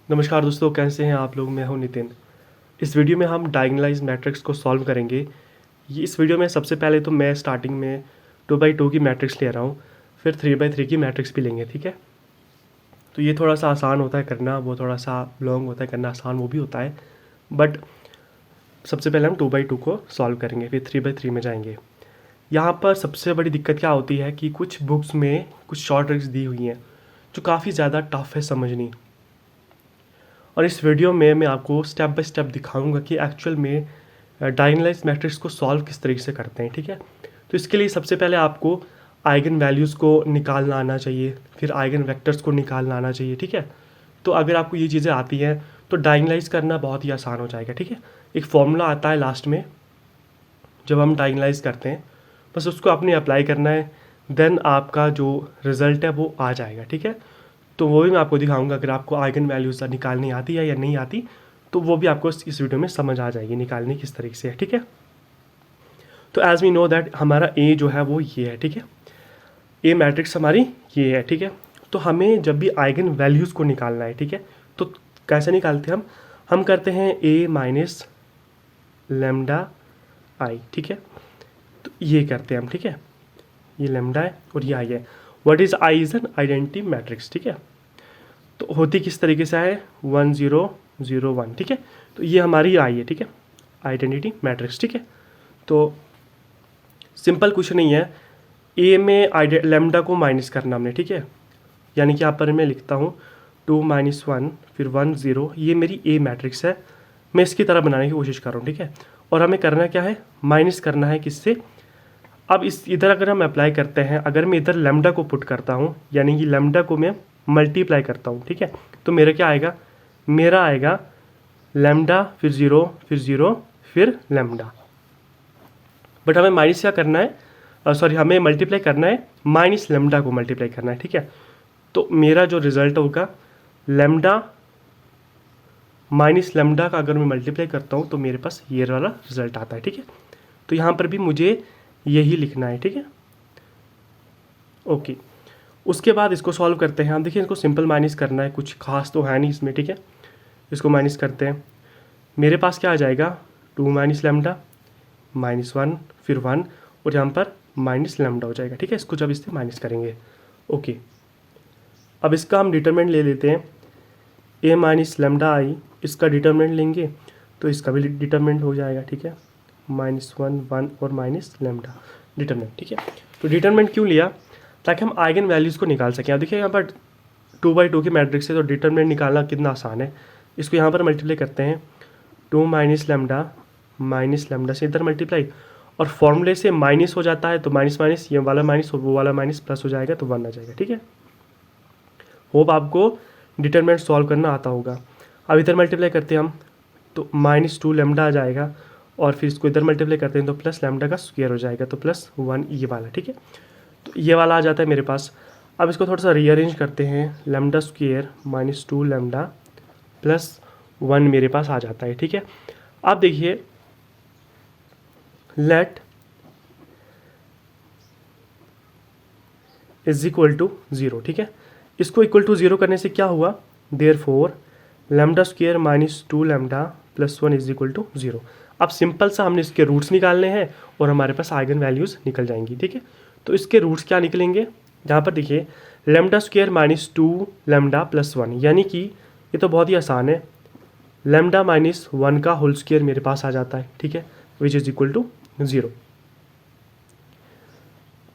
नमस्कार दोस्तों, कैसे हैं आप लोग। मैं हूं नितिन। इस वीडियो में हम डायगोनलाइज मैट्रिक्स को सॉल्व करेंगे। ये इस वीडियो में सबसे पहले तो मैं स्टार्टिंग में 2x2 की मैट्रिक्स ले रहा हूं, फिर 3x3 की मैट्रिक्स भी लेंगे, ठीक है। तो ये थोड़ा सा आसान होता है करना, वो थोड़ा सा लॉन्ग होता है करना, आसान वो भी होता है। बट सबसे पहले हम 2x2 को सॉल्व करेंगे, फिर 3x3 में जाएंगे। यहाँ पर सबसे बड़ी दिक्कत क्या होती है कि कुछ बुक्स में कुछ शॉर्ट ट्रिक्स दी हुई हैं जो काफ़ी ज़्यादा टफ है समझनी। और इस वीडियो में मैं आपको स्टेप बाय स्टेप दिखाऊंगा कि एक्चुअल में डायगोनलाइज मैट्रिक्स को सॉल्व किस तरीके से करते हैं, ठीक है। तो इसके लिए सबसे पहले आपको आइगन वैल्यूज़ को निकालना आना चाहिए, फिर आइगन वेक्टर्स को निकालना आना चाहिए, ठीक है। तो अगर आपको ये चीज़ें आती हैं तो डायगोनलाइज करना बहुत ही आसान हो जाएगा, ठीक है। एक फॉर्मूला आता है लास्ट में जब हम डायगोनलाइज करते हैं, बस उसको आपने अप्लाई करना है, देन आपका जो रिज़ल्ट है वो आ जाएगा, ठीक है। तो वो भी मैं आपको दिखाऊंगा। अगर आपको आइगन वैल्यूज़ निकालनी आती है या नहीं आती तो वो भी आपको इस वीडियो में समझ आ जाएगी निकालनी किस तरीके से है, ठीक है। तो एज वी नो दैट हमारा ए जो है वो ये है, ठीक है। ए मैट्रिक्स हमारी ये है, ठीक है। तो हमें जब भी आइगन वैल्यूज़ को निकालना है, ठीक है, तो कैसे निकालते हैं हम करते हैं ए माइनस लेमडा आई, ठीक है। तो ये करते हैं हम, ठीक है। ये लेमडा है और ये आई है। What is I is an identity matrix, ठीक है। तो होती किस तरीके से है 1 0 0 1, ठीक है। तो ये हमारी आई है, ठीक है, आइडेंटिटी मैट्रिक्स, ठीक है। तो सिंपल कुछ नहीं है, ए में लेमडा को माइनस करना हमने, ठीक है। यानी कि यहाँ पर मैं लिखता हूँ 2 - 1 फिर 1 0, ये मेरी ए मैट्रिक्स है। मैं इसकी तरह बनाने की कोशिश कर रहा हूँ, ठीक है। और हमें करना क्या है, माइनस करना है किससे। अब इस इधर अगर हम अप्लाई करते हैं, अगर मैं इधर लेमडा को पुट करता हूँ, यानी कि लेमडा को मैं मल्टीप्लाई करता हूँ, ठीक है। तो मेरा क्या आएगा, मेरा आएगा लेमडा फिर ज़ीरो फिर ज़ीरो फिर लेमडा। बट हमें माइनस क्या करना है, सॉरी हमें मल्टीप्लाई करना है माइनस लेमडा को मल्टीप्लाई करना है, ठीक है। तो मेरा जो रिजल्ट होगा लेमडा माइनस लेमडा का अगर मैं मल्टीप्लाई करता हूँ तो मेरे पास ये वाला रिजल्ट आता है, ठीक है। तो यहाँ पर भी मुझे यही लिखना है, ठीक है। ओके, उसके बाद इसको सॉल्व करते हैं हम। देखिए इसको सिंपल माइनस करना है, कुछ खास तो है नहीं इसमें, ठीक है। इसको माइनस करते हैं, मेरे पास क्या आ जाएगा 2 माइनस लेमडा -1 फिर 1 और यहाँ पर माइनस लेमडा हो जाएगा, ठीक है। इसको जब इससे माइनस करेंगे, ओके। अब इसका हम डिटरमिनेंट ले लेते हैं, ए माइनस लेमडा आई, इसका डिटरमिनेंट लेंगे तो इसका भी डिटरमिनेंट हो जाएगा, ठीक है। -1 1 और माइनस लेमडा डिटरमिनेंट, ठीक है। तो डिटरमिनेंट क्यों लिया, ताकि हम आइगन वैल्यूज़ को निकाल सकें। अब देखिए यहाँ पर 2/2 की मैट्रिक्स है तो डिटरमिनेंट निकालना कितना आसान है। इसको यहाँ पर मल्टीप्लाई करते हैं, 2 माइनस लेमडा से इधर मल्टीप्लाई, और फॉर्मूले से माइनस हो जाता है तो माइनस माइनस, ये वाला माइनस और वो वाला माइनस प्लस हो जाएगा तो 1 आ जाएगा, ठीक है। होप आपको डिटरमिनेंट सॉल्व करना आता होगा। अब इधर मल्टीप्लाई करते हैं हम तो -2 लेमडा आ जाएगा, और फिर इसको इधर मल्टीप्लाई करते हैं तो प्लस लेमडा का स्क्वायर हो जाएगा तो +1 ये वाला, ठीक है। तो ये वाला आ जाता है मेरे पास। अब इसको थोड़ा सा रीअरेंज करते हैं, लेमडा स्क्वायर -2 लेमडा +1 मेरे पास आ जाता है, ठीक है। अब देखिए लेट इज इक्वल टू 0, ठीक है। इसको इक्वल टू 0 करने से क्या हुआ, therefore lambda square -2 lambda +1 is equal to 0। अब सिंपल सा हमने इसके रूट्स निकालने हैं और हमारे पास आइगन वैल्यूज़ निकल जाएंगी, ठीक है। तो इसके रूट्स क्या निकलेंगे, यहाँ पर देखिए लेमडा स्क्वायर -2 लेमडा +1, यानी कि ये तो बहुत ही आसान है, लेमडा -1 का होल स्क्वायर मेरे पास आ जाता है, ठीक है, विच इज़ इक्वल टू 0।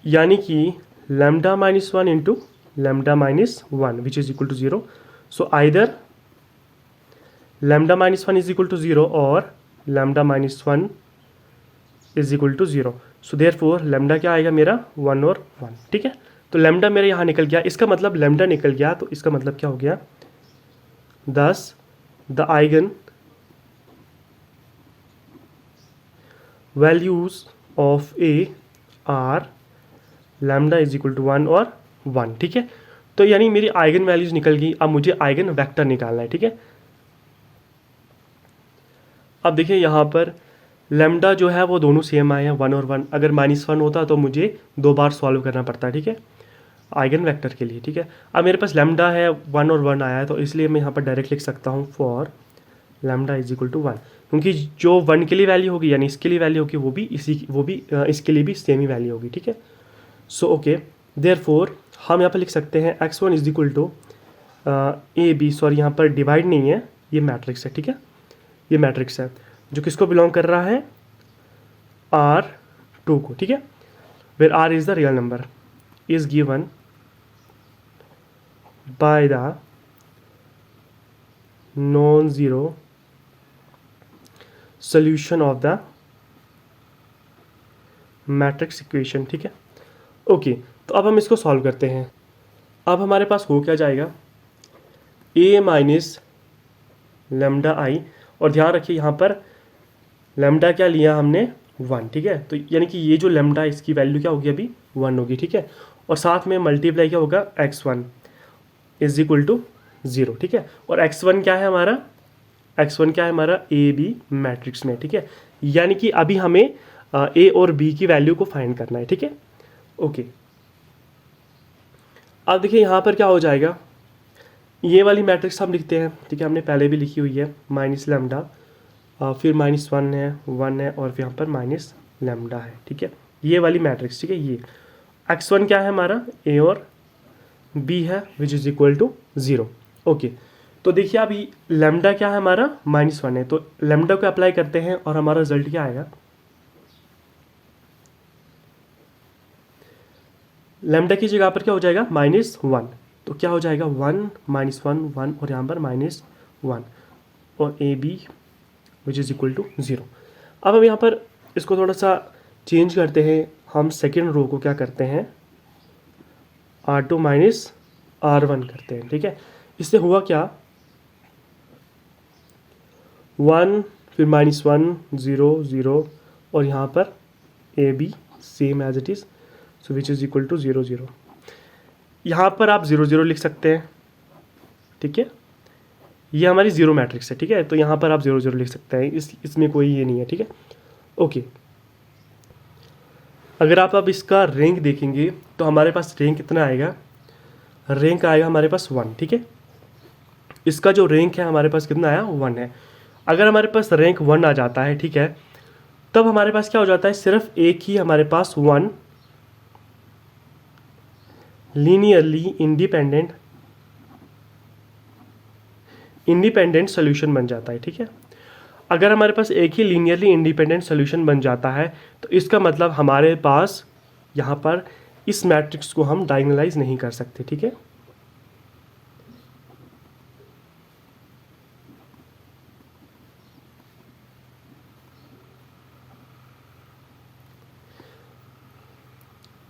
यानी कि lambda -1 into lambda -1 which is equal to 0। So either lambda -1 is equal to 0 और lambda -1 is equal to 0। So therefore lambda क्या आएगा मेरा 1 और 1, ठीक है। तो लेमडा मेरा यहाँ निकल गया, इसका मतलब लेमडा निकल गया, तो इसका मतलब क्या हो गया, thus the eigen values of A are lambda is equal to 1 और 1, ठीक है। तो यानी मेरी आइगन वैल्यूज निकल गई। अब मुझे आइगन वेक्टर निकालना है, ठीक है। अब देखिए यहाँ पर लेमडा जो है वो दोनों सेम आए हैं 1 और 1। अगर -1 होता तो मुझे 2 बार सॉल्व करना पड़ता है, ठीक है। आइगन वेक्टर के लिए, ठीक है। अब मेरे पास लैम्डा है 1 और 1 आया है, तो इसलिए मैं यहाँ पर डायरेक्ट लिख सकता हूँ for lambda is equal to 1, क्योंकि जो 1 के लिए वैल्यू होगी यानी इसके लिए वैल्यू होगी वो भी इसके लिए भी सेम ही वैल्यू होगी, ठीक है। सो ओके, देयरफॉर हम यहाँ पर लिख सकते हैं x1 is equal to A B, sorry यहाँ पर डिवाइड नहीं है, ये मैट्रिक्स है, ठीक है। ये मैट्रिक्स है जो किसको बिलोंग कर रहा है, R2 को, ठीक है। Where R is the real number is given by the non zero solution of the matrix equation, ठीक है। ओके, तो अब हम इसको सॉल्व करते हैं। अब हमारे पास हो क्या जाएगा, a माइनस लेमडा आई, और ध्यान रखिए यहाँ पर लेमडा क्या लिया हमने 1, ठीक है। तो यानी कि ये जो लेमडा है इसकी वैल्यू क्या होगी, अभी 1 होगी, ठीक है। और साथ में मल्टीप्लाई क्या होगा, x1 इज इक्वल टू 0, ठीक है। और x1 क्या है हमारा, x1 क्या है हमारा ए बी मैट्रिक्स में, ठीक है। यानी कि अभी हमें a और b की वैल्यू को फाइंड करना है, ठीक है। ओके, अब देखिए यहाँ पर क्या हो जाएगा, ये वाली मैट्रिक्स हम लिखते हैं, ठीक है। हमने पहले भी लिखी हुई है माइनस लेमडा, फिर -1 है, 1 है, और फिर यहाँ पर माइनस लेमडा है, ठीक है। ये वाली मैट्रिक्स, ठीक है। ये x1 क्या है हमारा, a और b है, which is equal to 0। Okay, तो देखिए अभी लेमडा क्या है हमारा, -1 है, तो लेमडा को अप्लाई करते हैं और हमारा रिजल्ट क्या आएगा, लेमडा की जगह पर क्या हो जाएगा, -1, तो क्या हो जाएगा 1 -1 1, और यहाँ पर -1 और A B which is equal to 0। अब हम यहाँ पर इसको थोड़ा सा चेंज करते हैं, हम सेकेंड रो को क्या करते हैं, R2 माइनस R1 करते हैं, ठीक है। इससे हुआ क्या, 1 फिर -1 0 0, और यहाँ पर A B same as it is, so which is equal to 0 0। यहाँ पर आप 0 0 लिख सकते हैं, ठीक है। ये हमारी जीरो मैट्रिक्स है, ठीक है। तो यहाँ पर आप 0 0 लिख सकते हैं, इसमें कोई ये नहीं है, ठीक है। ओके, अगर आप अब इसका रैंक देखेंगे तो हमारे पास रैंक कितना आएगा, रैंक आएगा हमारे पास 1, ठीक है। इसका जो रैंक है हमारे पास कितना आया, 1 है। अगर हमारे पास रैंक 1 आ जाता है, ठीक है, तब हमारे पास क्या हो जाता है, सिर्फ एक ही हमारे पास 1 लीनियरली इंडिपेंडेंट सोल्यूशन बन जाता है, ठीक है। अगर हमारे पास एक ही लीनियरली इंडिपेंडेंट सोल्यूशन बन जाता है तो इसका मतलब हमारे पास यहाँ पर इस मैट्रिक्स को हम डायगोनलाइज नहीं कर सकते, ठीक है।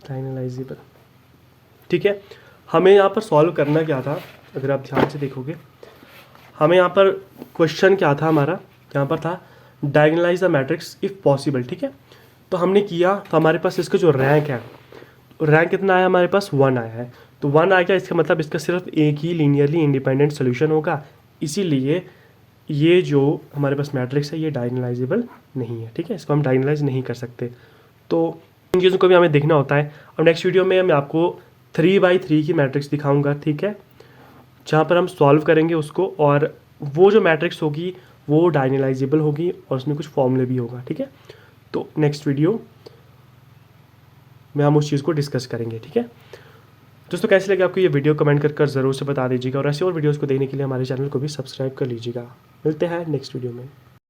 डायगोनलाइजेबल, ठीक है। हमें यहाँ पर सॉल्व करना क्या था, अगर आप ध्यान से देखोगे, हमें यहाँ पर क्वेश्चन क्या था हमारा, यहाँ पर था डायगोनलाइज द मैट्रिक्स इफ़ पॉसिबल, ठीक है। तो हमने किया, तो हमारे पास इसका जो रैंक है, रैंक कितना आया हमारे पास, 1 आया है। तो 1 आ गया, इसका मतलब इसका सिर्फ एक ही लीनियरली इंडिपेंडेंट सोल्यूशन होगा, इसीलिए ये जो हमारे पास मैट्रिक्स है ये डायगोनलाइजेबल नहीं है, ठीक है। इसको हम डायगोनलाइज नहीं कर सकते। तो इन चीज़ों को भी हमें देखना होता है। और नेक्स्ट वीडियो में मैं आपको 3x3 की मैट्रिक्स दिखाऊंगा, ठीक है, जहाँ पर हम सॉल्व करेंगे उसको, और वो जो मैट्रिक्स होगी वो डायगोनलाइजेबल होगी और उसमें कुछ फॉर्मूले भी होगा, ठीक है। तो नेक्स्ट वीडियो में हम उस चीज़ को डिस्कस करेंगे, ठीक है। दोस्तों, कैसे लगे आपको ये वीडियो, कमेंट कर ज़रूर से बता दीजिएगा, और ऐसे और वीडियोज़ को देखने के लिए हमारे चैनल को भी सब्सक्राइब कर लीजिएगा। मिलते हैं नेक्स्ट वीडियो में।